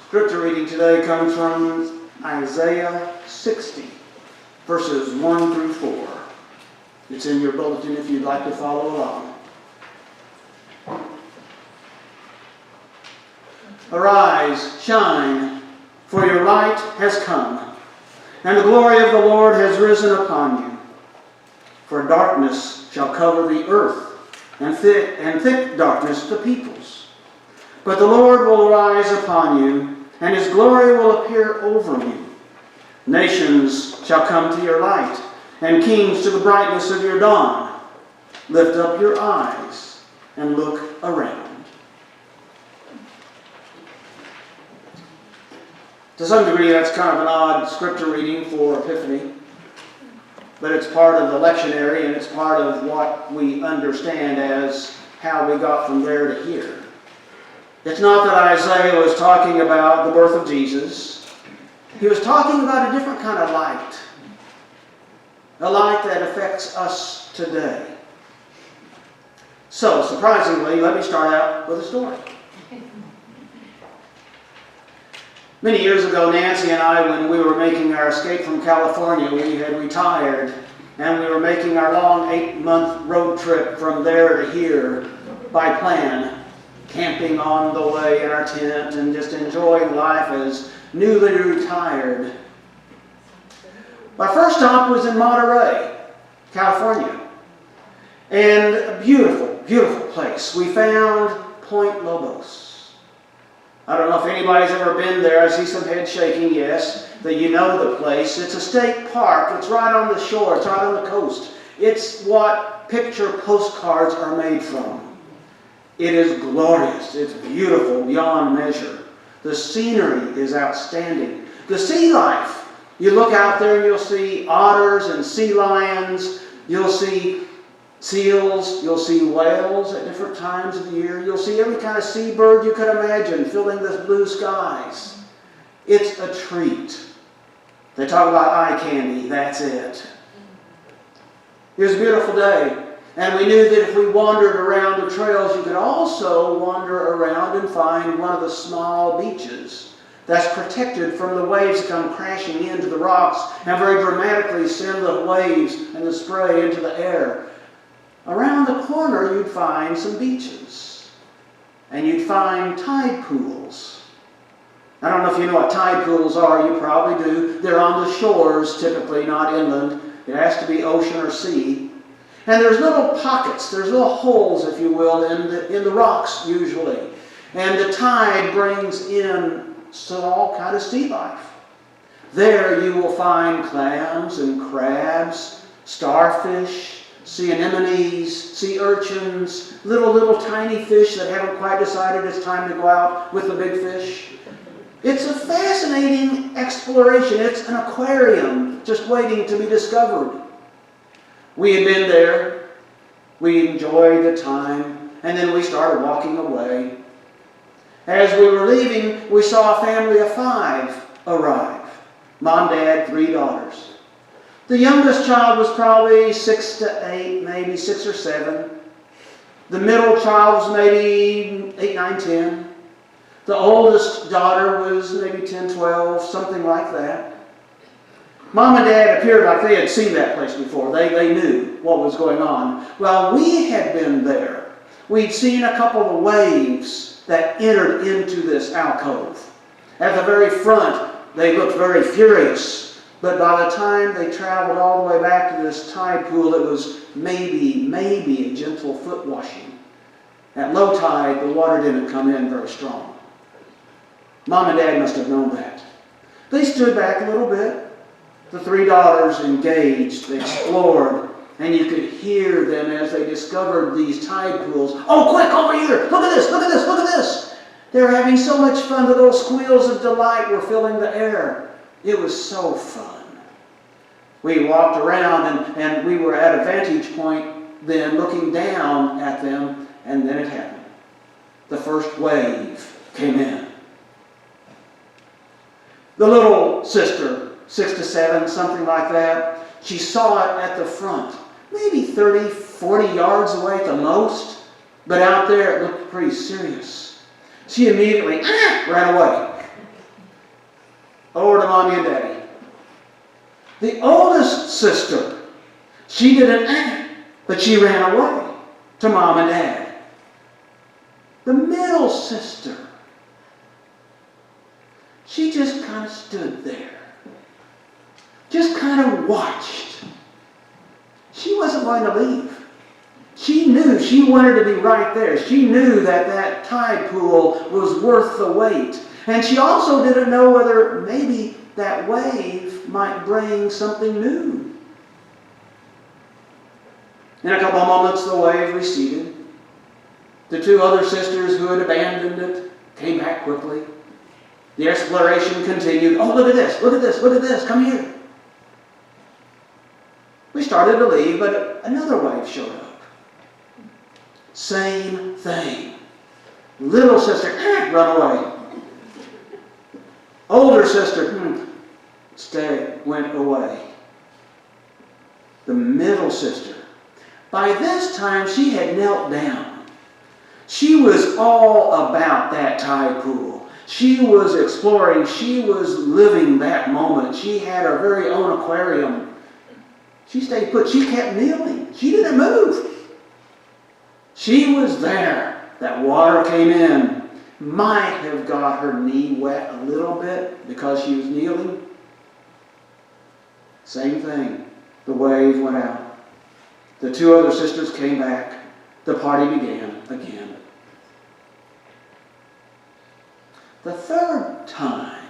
Scripture reading today comes from Isaiah 60, verses 1 through 4. It's in your bulletin if you'd like to follow along. Arise, shine, for your light has come, and the glory of the Lord has risen upon you. For darkness shall cover the earth, and thick darkness the peoples. But the Lord will rise upon you, and his glory will appear over you. Nations shall come to your light, and kings to the brightness of your dawn. Lift up your eyes and look around. To some degree, that's kind of an odd scripture reading for Epiphany. But it's part of the lectionary, and it's part of what we understand as how we got from there to here. It's not that Isaiah was talking about the birth of Jesus. He was talking about a different kind of light. A light that affects us today. So, surprisingly, let me start out with a story. Many years ago, Nancy and I, when we were making our escape from California, we had retired, and we were making our long 8-month road trip from there to here by plan, camping on the way in our tent and just enjoying life as newly retired. My first stop was in Monterey, California, and a beautiful, beautiful place. We found Point Lobos. I don't know if anybody's ever been there. I see some head shaking, yes, that you know the place. It's a state park. It's right on the shore. It's right on the coast. It's what picture postcards are made from. It is glorious. It's beautiful beyond measure. The scenery is outstanding. The sea life. You look out there and you'll see otters and sea lions. You'll see seals, you'll see whales at different times of the year. You'll see every kind of seabird you could imagine filling the blue skies. It's a treat. They talk about eye candy, that's it. It was a beautiful day. And we knew that if we wandered around the trails, you could also wander around and find one of the small beaches that's protected from the waves that come crashing into the rocks and very dramatically send the waves and the spray into the air. Around the corner, you'd find some beaches. And you'd find tide pools. I don't know if you know what tide pools are. You probably do. They're on the shores, typically, not inland. It has to be ocean or sea. And there's little pockets. There's little holes, if you will, in the rocks, usually. And the tide brings in all kind of sea life. There you will find clams and crabs, starfish, sea anemones, sea urchins, little tiny fish that haven't quite decided it's time to go out with the big fish. It's a fascinating exploration. It's an aquarium just waiting to be discovered. We had been there. We enjoyed the time. And then we started walking away. As we were leaving, we saw a family of 5 arrive. Mom, Dad, 3 daughters. The youngest child was probably 6 to 8, maybe 6 or 7. The middle child was maybe 8, 9, 10. The oldest daughter was maybe 10, 12, something like that. Mom and Dad appeared like they had seen that place before. They knew what was going on. Well, we had been there. We'd seen a couple of waves that entered into this alcove. At the very front, they looked very furious. But by the time they traveled all the way back to this tide pool, it was maybe a gentle foot washing. At low tide, the water didn't come in very strong. Mom and Dad must have known that. They stood back a little bit. The 3 daughters engaged, they explored, and you could hear them as they discovered these tide pools. Oh, quick, over here! Look at this, look at this, look at this! They were having so much fun, the little squeals of delight were filling the air. It was so fun. We walked around and we were at a vantage point then looking down at them, and then it happened. The first wave came in. The little sister, 6 to 7, something like that, she saw it at the front, maybe 30, 40 yards away at the most, but out there it looked pretty serious. She immediately ran away. over to Mommy and Daddy. The oldest sister, she didn't act, but she ran away to Mom and Dad. The middle sister, she just kind of stood there. Just kind of watched. She wasn't going to leave. She knew she wanted to be right there. She knew that that tide pool was worth the wait. And she also didn't know whether maybe that wave might bring something new. In a couple of moments, the wave receded. The two other sisters who had abandoned it came back quickly. The exploration continued. Oh, look at this, look at this, look at this, come here. We started to leave, but another wave showed up. Same thing. Little sister, run away. Older sister, went away. The middle sister, by this time she had knelt down. She was all about that tide pool. She was exploring. She was living that moment. She had her very own aquarium. She stayed put. She kept kneeling. She didn't move. She was there. That water came in. Might have got her knee wet a little bit because she was kneeling. Same thing. The wave went out. The two other sisters came back. The party began again. The third time,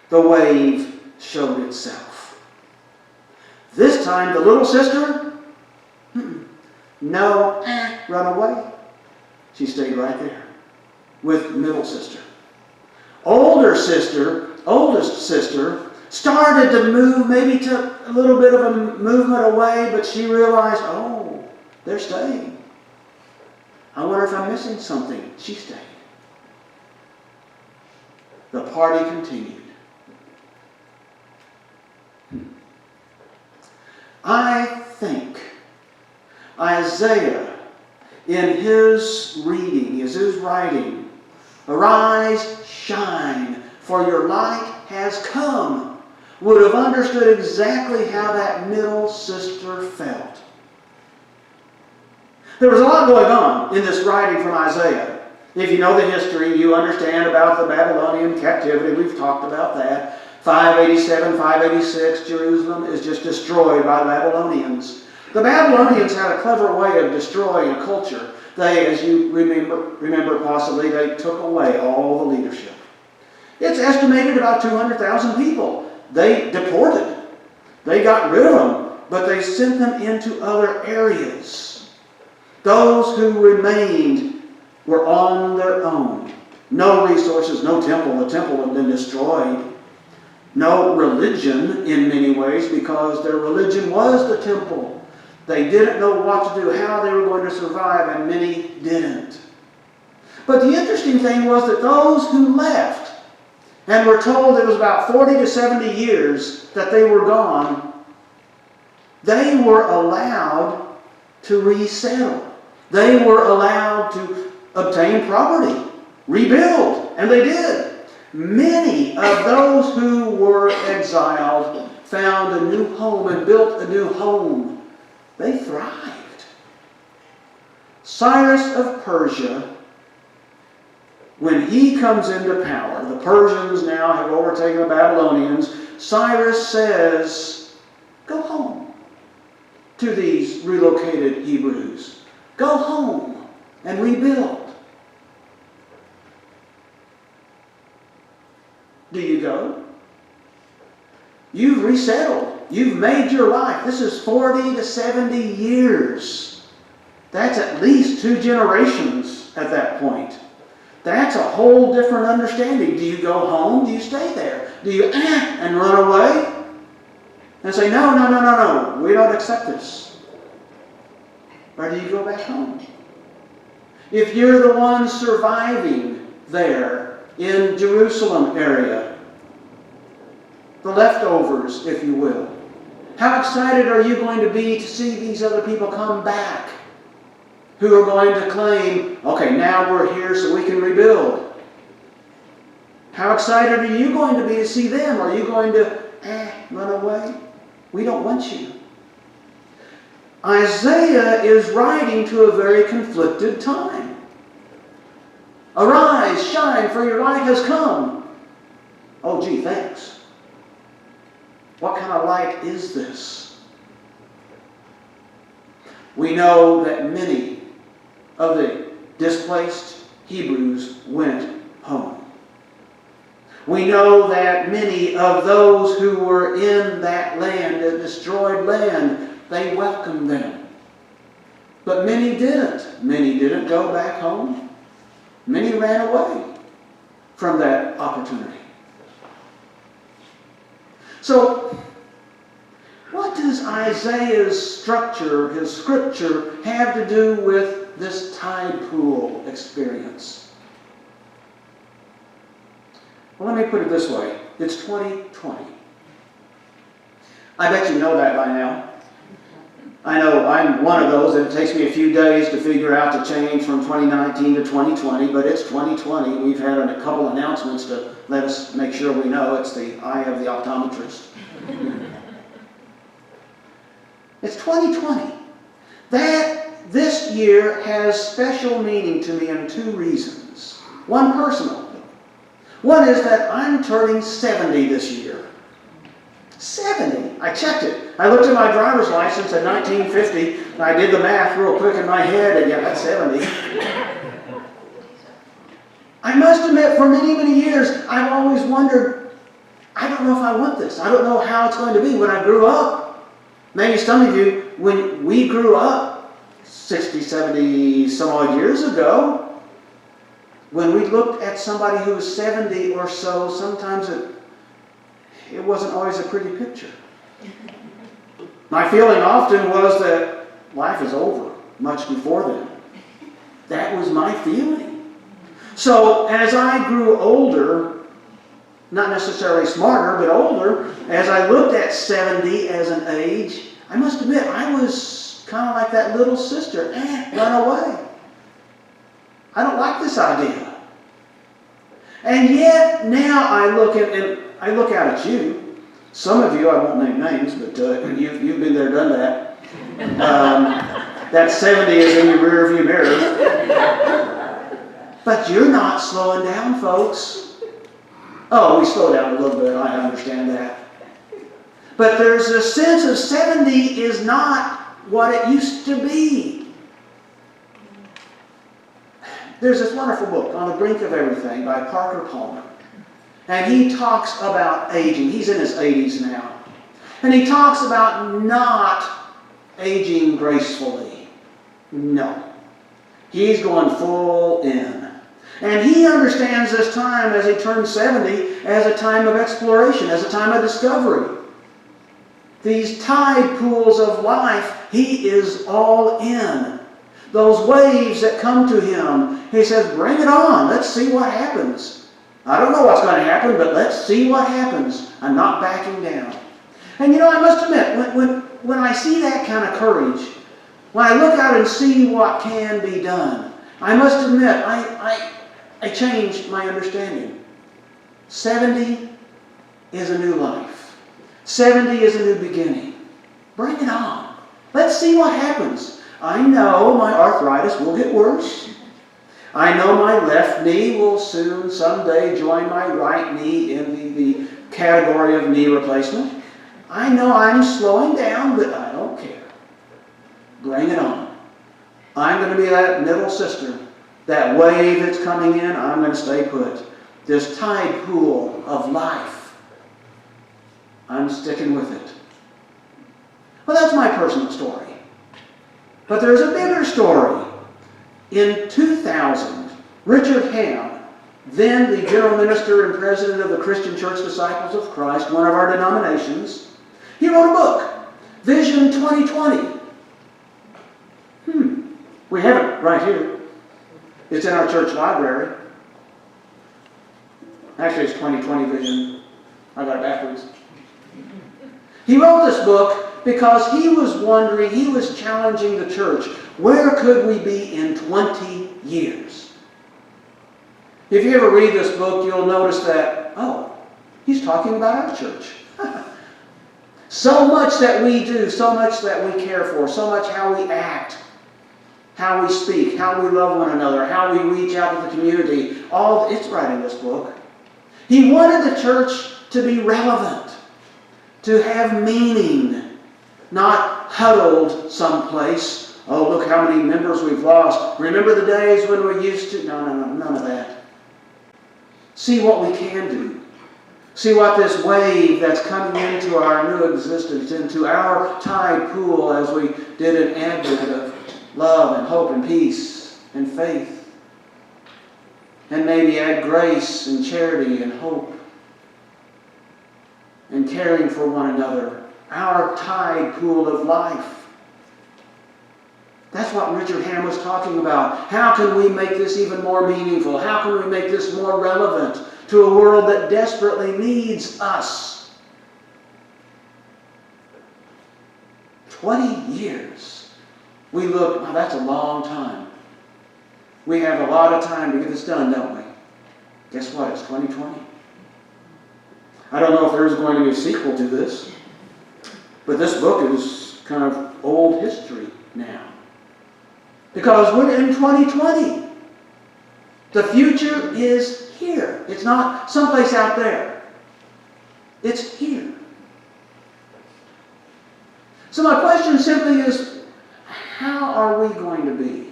the wave showed itself. This time, the little sister, no, run away. She stayed right there with middle sister. Oldest sister, started to move, maybe took a little bit of a movement away, but she realized, oh, they're staying. I wonder if I'm missing something. She stayed. The party continued. I think Isaiah, in his reading, his writing, arise, shine, for your light has come, would have understood exactly how that middle sister felt. There was a lot going on in this writing from Isaiah. If you know the history, you understand about the Babylonian captivity. We've talked about that. 587, 586, Jerusalem is just destroyed by the Babylonians. The Babylonians had a clever way of destroying a culture. They, as you remember possibly, they took away all the leadership. It's estimated about 200,000 people. They deported. They got rid of them, but they sent them into other areas. Those who remained were on their own. No resources, no temple. The temple had been destroyed. No religion in many ways, because their religion was the temple. They didn't know what to do, how they were going to survive, and many didn't. But the interesting thing was that those who left, and were told it was about 40 to 70 years that they were gone, they were allowed to resettle. They were allowed to obtain property, rebuild, and they did. Many of those who were exiled found a new home and built a new home. They thrived. Cyrus of Persia, when he comes into power, the Persians now have overtaken the Babylonians. Cyrus says, go home to these relocated Hebrews. Go home and rebuild. Do you go? You've resettled. You've made your life. This is 40 to 70 years. That's at least 2 generations at that point. That's a whole different understanding. Do you go home? Do you stay there? Do you and run away? And say, no, we don't accept this. Or do you go back home? If you're the one surviving there, in Jerusalem area, the leftovers, if you will, how excited are you going to be to see these other people come back who are going to claim, okay, now we're here so we can rebuild? How excited are you going to be to see them? Are you going to run away? We don't want you. Isaiah is writing to a very conflicted time. Arise, shine, for your light has come. Oh, gee, thanks. What kind of light is this? We know that many of the displaced Hebrews went home. We know that many of those who were in that land, the destroyed land, they welcomed them. But many didn't. Many didn't go back home. Many ran away from that opportunity. So, what does Isaiah's structure, his scripture, have to do with this tide pool experience? Well, let me put it this way. It's 2020. I bet you know that by now. I know I'm one of those, and it takes me a few days to figure out the change from 2019 to 2020, but it's 2020. We've had a couple announcements to let us make sure we know. It's the eye of the optometrist. It's 2020. This year has special meaning to me in two reasons. One personal. One is that I'm turning 70 this year. 70. I checked it. I looked at my driver's license in 1950, and I did the math real quick in my head, and yeah, that's 70. I must admit, for many, many years, I've always wondered, I don't know if I want this. I don't know how it's going to be when I grew up. Maybe some of you, when we grew up 60, 70 some odd years ago, when we looked at somebody who was 70 or so, sometimes it wasn't always a pretty picture. My feeling often was that life is over much before then. That was my feeling. So as I grew older, not necessarily smarter, but older, as I looked at 70 as an age, I must admit I was kind of like that little sister. Run away. I don't like this idea. And yet now I look out at you. Some of you, I won't name names, but you've been there, done that. That 70 is in your rearview mirror. But you're not slowing down, folks. Oh, we slow down a little bit, I understand that. But there's a sense of 70 is not what it used to be. There's this wonderful book, On the Brink of Everything, by Parker Palmer. And he talks about aging. He's in his 80s now. And he talks about not aging gracefully. No. He's going full in. And he understands this time as he turns 70 as a time of exploration, as a time of discovery. These tide pools of life, he is all in. Those waves that come to him, he says, bring it on. Let's see what happens. I don't know what's going to happen, but let's see what happens. I'm not backing down. And I must admit, when I see that kind of courage, when I look out and see what can be done, I must admit, I changed my understanding. 70 is a new life. 70 is a new beginning. Bring it on. Let's see what happens. I know my arthritis will get worse. I know my left knee will soon, someday, join my right knee in the category of knee replacement. I know I'm slowing down, but I don't care. Bring it on. I'm going to be that middle sister. That wave that's coming in, I'm going to stay put. This tide pool of life, I'm sticking with it. Well, that's my personal story. But there's a bigger story. In 2000, Richard Ham, then the general minister and president of the Christian Church Disciples of Christ, one of our denominations, he wrote a book, Vision 2020. We have it right here. It's in our church library. Actually, it's 2020 Vision. I got it backwards. He wrote this book because he was wondering, he was challenging the church. Where could we be in 20 years? If you ever read this book, you'll notice that, oh, he's talking about our church. So much that we do, so much that we care for, so much how we act, how we speak, how we love one another, how we reach out to the community. All it's right in this book. He wanted the church to be relevant, to have meaning, not huddled someplace. Oh, look how many members we've lost. Remember the days when we used to... No, none of that. See what we can do. See what this wave that's coming into our new existence, into our tide pool as we did an advent of love and hope and peace and faith. And maybe add grace and charity and hope and caring for one another. Our tide pool of life. That's what Richard Ham was talking about. How can we make this even more meaningful? How can we make this more relevant to a world that desperately needs us? 20 years. We look, wow, that's a long time. We have a lot of time to get this done, don't we? Guess what? It's 2020. I don't know if there's going to be a sequel to this, but this book is kind of old history now. Because we're in 2020. The future is here. It's not someplace out there. It's here. So my question simply is, how are we going to be?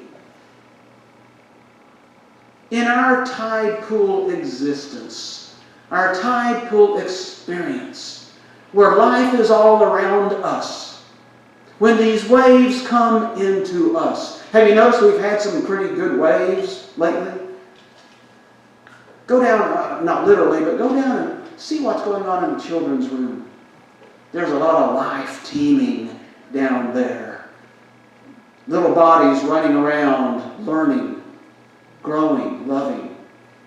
In our tide pool existence, our tide pool experience, where life is all around us, when these waves come into us. Have you noticed we've had some pretty good waves lately? Go down, not literally, but go down and see what's going on in the children's room. There's a lot of life teeming down there. Little bodies running around, learning, growing, loving,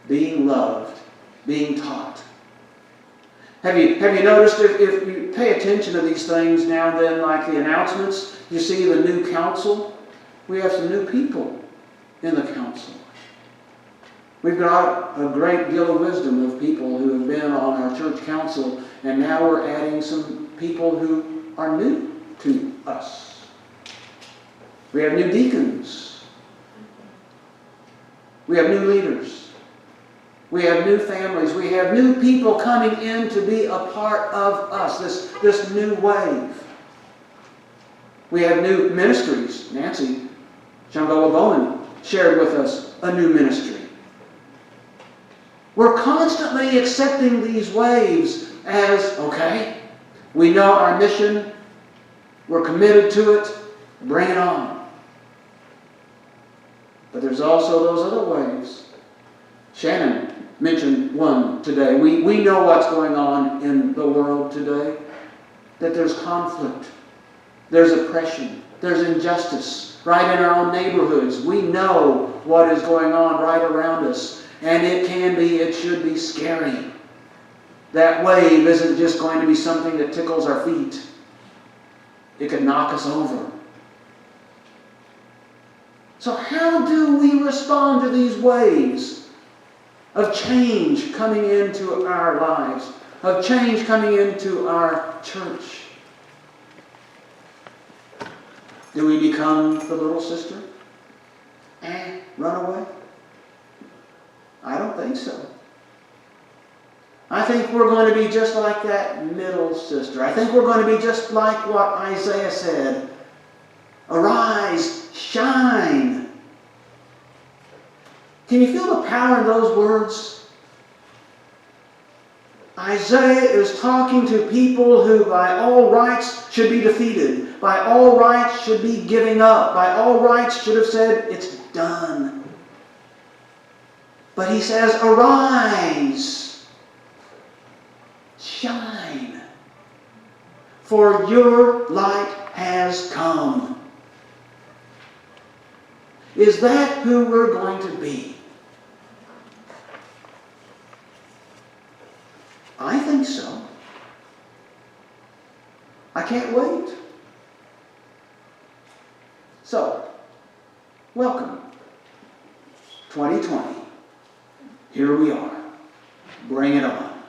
being loved, being taught. Have you noticed if you pay attention to these things now and then, like the announcements, you see the new council? We have some new people in the council. We've got a great deal of wisdom of people who have been on our church council, and now we're adding some people who are new to us. We have new deacons. We have new leaders. We have new families. We have new people coming in to be a part of us, this new wave. We have new ministries. Nancy Shangola Bowman shared with us a new ministry. We're constantly accepting these waves as, okay, we know our mission, we're committed to it, bring it on. But there's also those other waves. Shannon mentioned one today. We know what's going on in the world today. That there's conflict, there's oppression, there's injustice right in our own neighborhoods. We know what is going on right around us. And it should be scary. That wave isn't just going to be something that tickles our feet. It could knock us over. So how do we respond to these waves of change coming into our lives, of change coming into our church? Do we become the little sister? Run away? I don't think so. I think we're going to be just like that middle sister. I think we're going to be just like what Isaiah said. Arise, shine. Can you feel the power in those words? Isaiah is talking to people who by all rights should be defeated, by all rights should be giving up, by all rights should have said, it's done. But he says, arise, shine, for your light has come. Is that who we're going to be? I think so. I can't wait. So, welcome, 2020. Here here we are. Bring it on.